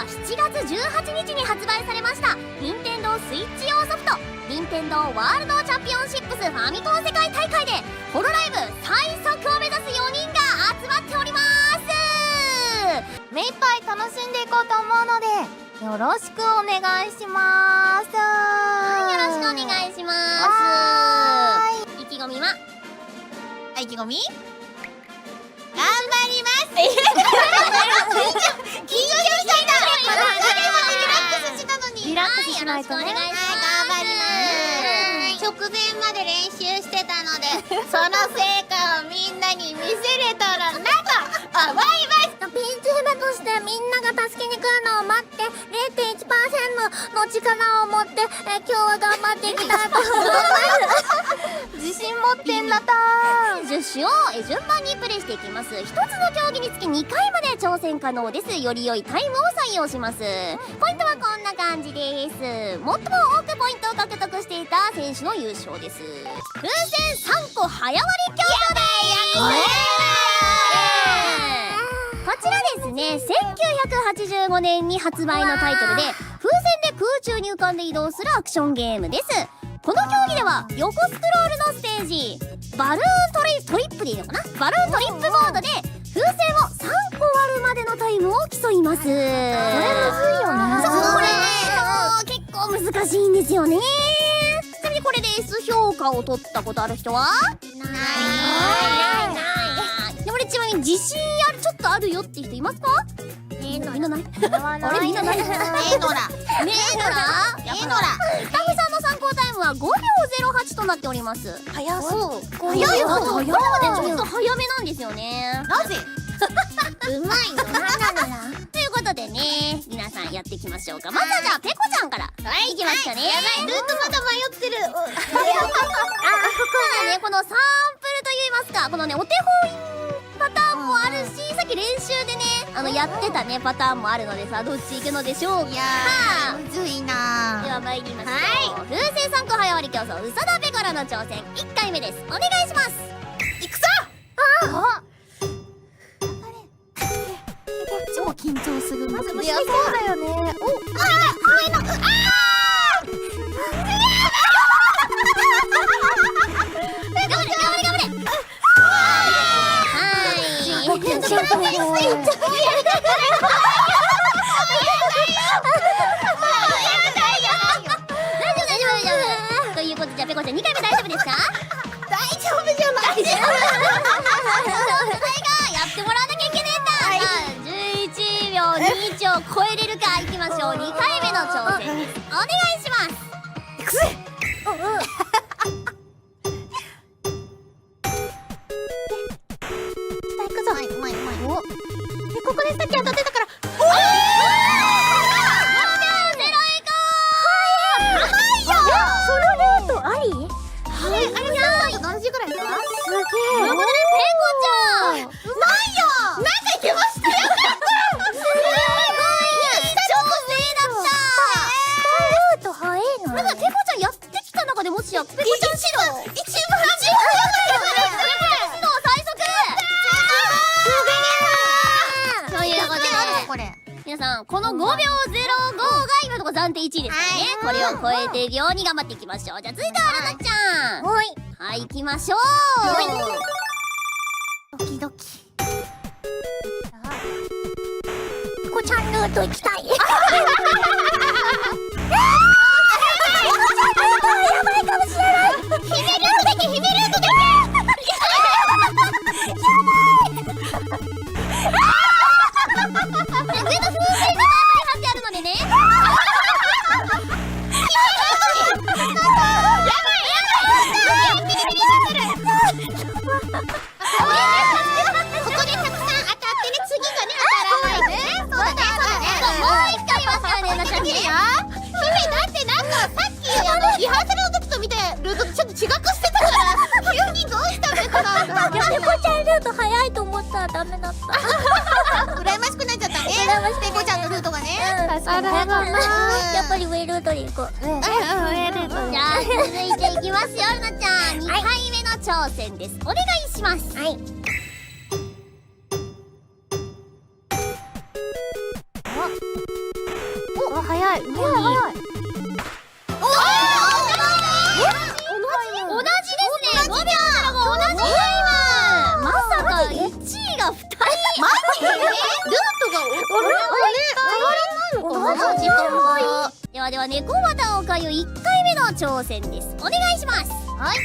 7月18日に発売されました任天堂スイッチ用ソフト任天堂ワールドチャンピオンシップスファミコン世界大会でホロライブ最速を目指す4人が集まっております。目いっぱい楽しんでいこうと思うのでよろしくお願いします。はい、よろしくお願いします。意気込みは意気込み頑張ります。緊張したんだ。リラックスしたのに。リラックスしないとね。頑張ります。直前まで練習してたのでその成果をみんなに見せれたらなと思います。ピンチ姫としてみんなが助けに来るのを待って 0.1% の力を持って今日は頑張っていきたいと思います自信持ってんだたー。10種を順番にプレイしていきます。1つの競技につき2回まで挑戦可能です。より良いタイムを採用します。ポイントはこんな感じです。最も多くポイントを獲得していた選手の優勝です。風船3個早割り競争です。こちらですね、1985年に発売のタイトルで風船で空中に浮かんで移動するアクションゲームです。この競技では横スクロールのステージバルーントリップでいいのかな、バルーントリップモードで風船を3個割るまでのタイムを競います。これむずいよね。そう、これね、結構難しいんですよね。ちなみにこれで S 評価を取ったことある人はない。でも俺ちなみに自信ちょっとあるよって人いますか？みんなない。あれみんなない。ノラスタッフさんの参考タイムは5秒08となっております。早そう。早いよ。ちょっと早めなんですよね。なぜ？うまいの。ということでね、皆さんやっていきましょうか。まずはじゃあペコちゃんからいきましたね。やばい、ルートまだ迷ってる。ここはね、このサンプルといいますか、このねお手本パターンもあるし、さっき練習でねやってたねパターンもあるのでさ、どっち行くのでしょうか。いやーむずいな。では参りましょう。風船3個早割り競争、宇佐田ペコラの挑戦1回目です。お願いします。いくぞ。超緊張する。まず虫そうだよね。お、上の頑張れ。ということで、じゃあペコちゃん2回目大丈夫ですか？大丈夫じゃない。それがやってもらわなきゃいけねえんだ。11秒21を超えれるか。いきましょう。2回目の挑戦です。お願いします。いくぜ。行くぞ。ここでさっき当たってたから。何時ぐらいか？すげえ。ということでペコちゃん。なんや。なんかいけましたよ。すごい。超正だった。スタールート早いな。なんかペコちゃんやってきた中でもしやペコちゃん指導。一番やばい。ペコちゃん指導最速。すげえ。ということでこれ。皆さんこの5秒05が今のところ暫定1位ですからね。これを超えていくように頑張っていきましょう。じゃあ続いてはルナちゃん。はい、行きましょう。ドキドキ。ペコちゃんルート行きたい。やばいかもしれない。姫ルートだけ、姫ルートだけ。上の風船が貼ってあるのでね。リハーサルの時と見てルートちょっと違くしてたから急にどうしたペコなんだ。ペコちゃんルート早いと思ったらダメだった。羨ましくなっちゃったね。ペコちゃんのルートがね。確かに早かった。やっぱり上ルートに行こう。上ルート。じゃあ続いていきますよ。ルナちゃん2回目の挑戦です。お願いします。はい。お早い。早い。同じですね。5秒75同じタイム。まさか1位が2人。マジ？ルートが同じかな。では猫又おかゆ1回目の挑戦です。お願いします。はい。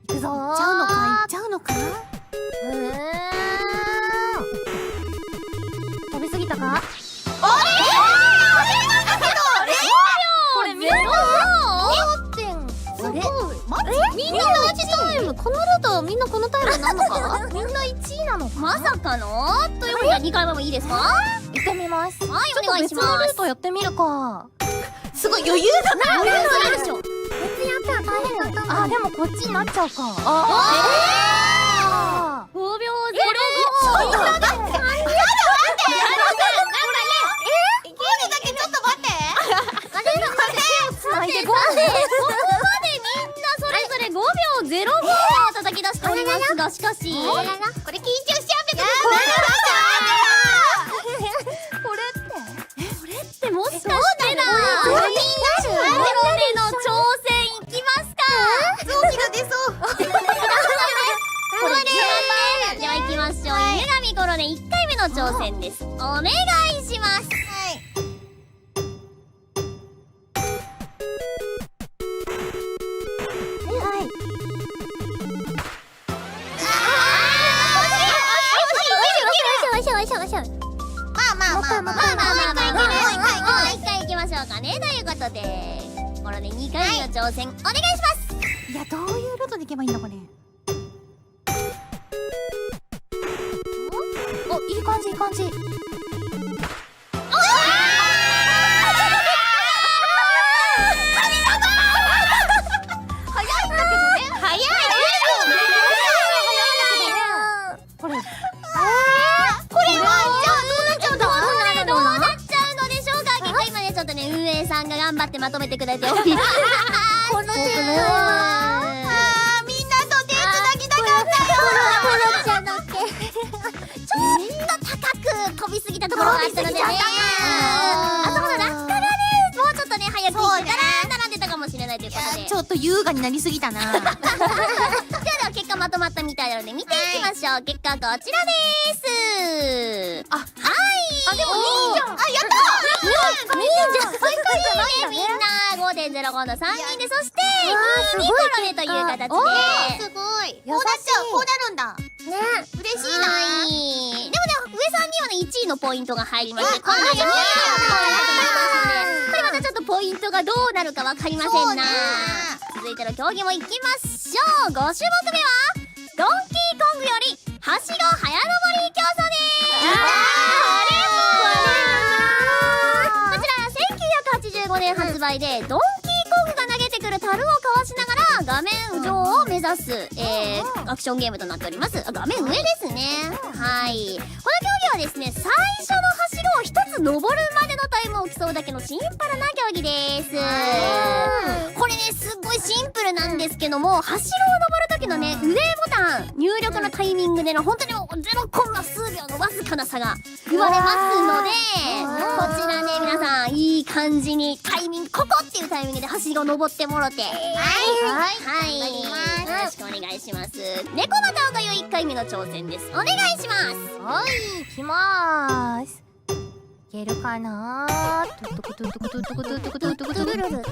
いくぞー。行っちゃうのか行っちゃうのか。飛びすぎたか？これみんなすごい。みんな同じタイム。このルートみんなこのタイムなのか？みんな1位なのか？まさかの？ということで2回目もいいですか？行ってみます。はい、お願いします。別のルートやってみるか。すごい余裕だな。余裕だでしょ。別やったら大変だった。あ、でもこっちになっちゃうか。5秒05。叩き出しておりますが、しかしこれ緊張しちゃうんだけど、これってもしかしてだ、みんなでの挑戦いきますか？ゾンビが出そう。これでは行きましょう。犬神コロネ1回目の挑戦です。お願いします。まあ一回行きましょうかね。ということでこれで2回目の挑戦お願いします。いや、どういうルートで行けばいいんだこれ。お、いい感じいい感じ。さんが頑張ってまとめてくれております。このみんなと手つなぎたかったよ。ちょっと高く飛びすぎたところがあったのでね。あそこの落下がね、もうちょっとね早く行ったら並んでたかもしれないということで、ちょっと優雅になりすぎたな。では結果まとまったみたいなので見ていきましょう。結果こちらです。あ、はい。あ、でも2位じゃん。あ、やったー。2位じゃん。みんな 5.05 の3人で、そして2位コロネという形で、すごい。こうなっちゃう。こうなるんだ。ね、嬉しいな。でもね、上さんにはね1位のポイントが入りまして、この2位のポイントが入りますので、これまたちょっとポイントがどうなるかわかりませんな。続いての競技もいきましょう。5種目目はドンキーコングよりはしご早登り競争です。1985年発売で、ドンキーコングが投げてくる樽をかわしながら画面上を目指す、アクションゲームとなっております。画面上ですね。はい。この競技はですね、最初のはしごを一つ登るまでのタイムを競うだけのシンプルな競技です。これね、すっごいシンプルなんですけども、はしごを登る時のね、上ボタン入力のタイミングでの本当にもう0コンマ数秒のわずかな差が言われますので、こちらね、皆さんいい感じにタイミング、ここっていうタイミングではしご登ってもろて、はい、よろしくお願いします。猫又おかゆ1回目の挑戦です。お願いします。はい、いきまーす。いけるかなー。トゥトゥトゥトゥトゥトゥトゥトゥトゥトゥトゥトゥトゥ。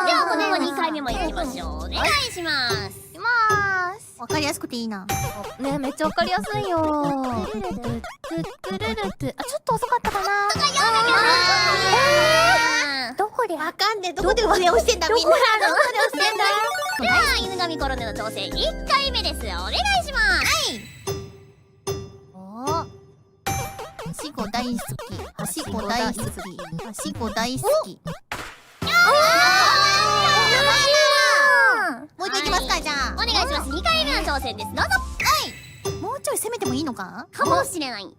ではこの2回目もいきましょう。お願いします。いきまーす。わかりやすくていいな。ね、めっちゃわかりやすいよ。あ、ちょっと遅かったかな。どこでわかんねえ。どこで押してんだみんな。どこで押してんだ。では犬神コロネの挑戦1回目です。お願いします。はしご大好き。はしご大好き。はしご大好き。もう一回いきますか。じゃあお願いします。2回目の挑戦です。どうぞ。はい。もうちょい攻めてもいいのかかもしれない。お、攻め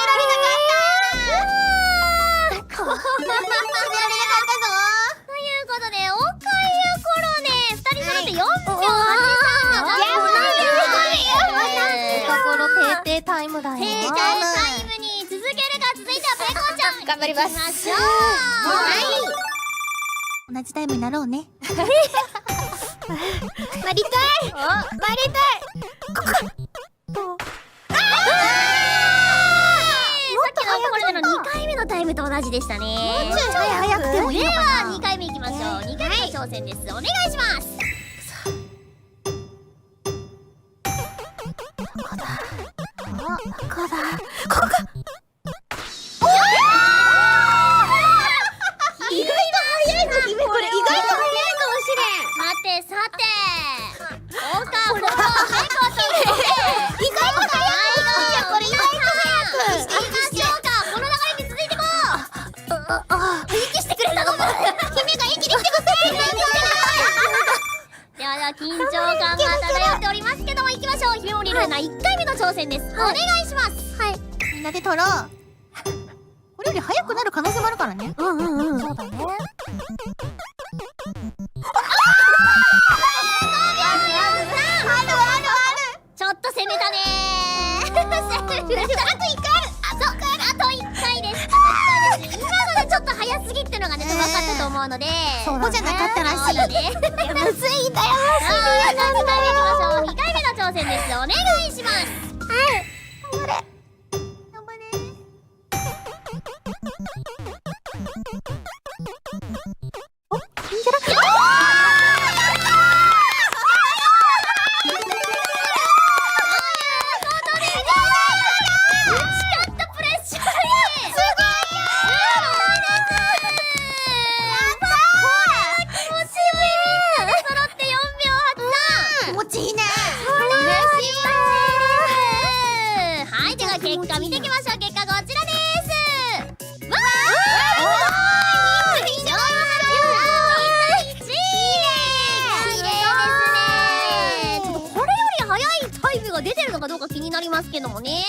られなかった。攻められなかったぞ。ということ頑張ります。行きましょう。同じタイムになろうね。なりたい。なりたい。さっきのこれの2回目のタイムと同じでしたね。もうちょい早くてもいいでのかな。は2回目いきましょう。2回目の挑戦です。お願いします。意外と早いの君、これ意外と早いかもしれん。さてさて。大川これは早川さん。意外と早いの。これ意外と早くしていきましょうか。この流れに続いてこう。息してくれたのか。君が息にしてください。では緊張感が漂っておりますけども、いきましょう。姫森ルーナ1回目の挑戦です。お願いします。はい。みんなで撮ろう。これより早くなる可能性もあるからね。そうだね。ちょっと攻めたねー。あと1回ある。あと1回です。今のでちょっと早すぎってのがね、分かったと思うので、ここじゃなかったらしい。そうだね。むずいんだよ。2回目いきましょう。2回目の挑戦です。お願いします。頑張れ。お、いいんじゃなくて。結果見ていきましょう。結果こちらです。わー、1位ですね。ちょっとこれより早いタイムが出てるのかどうか気になりますけどもね。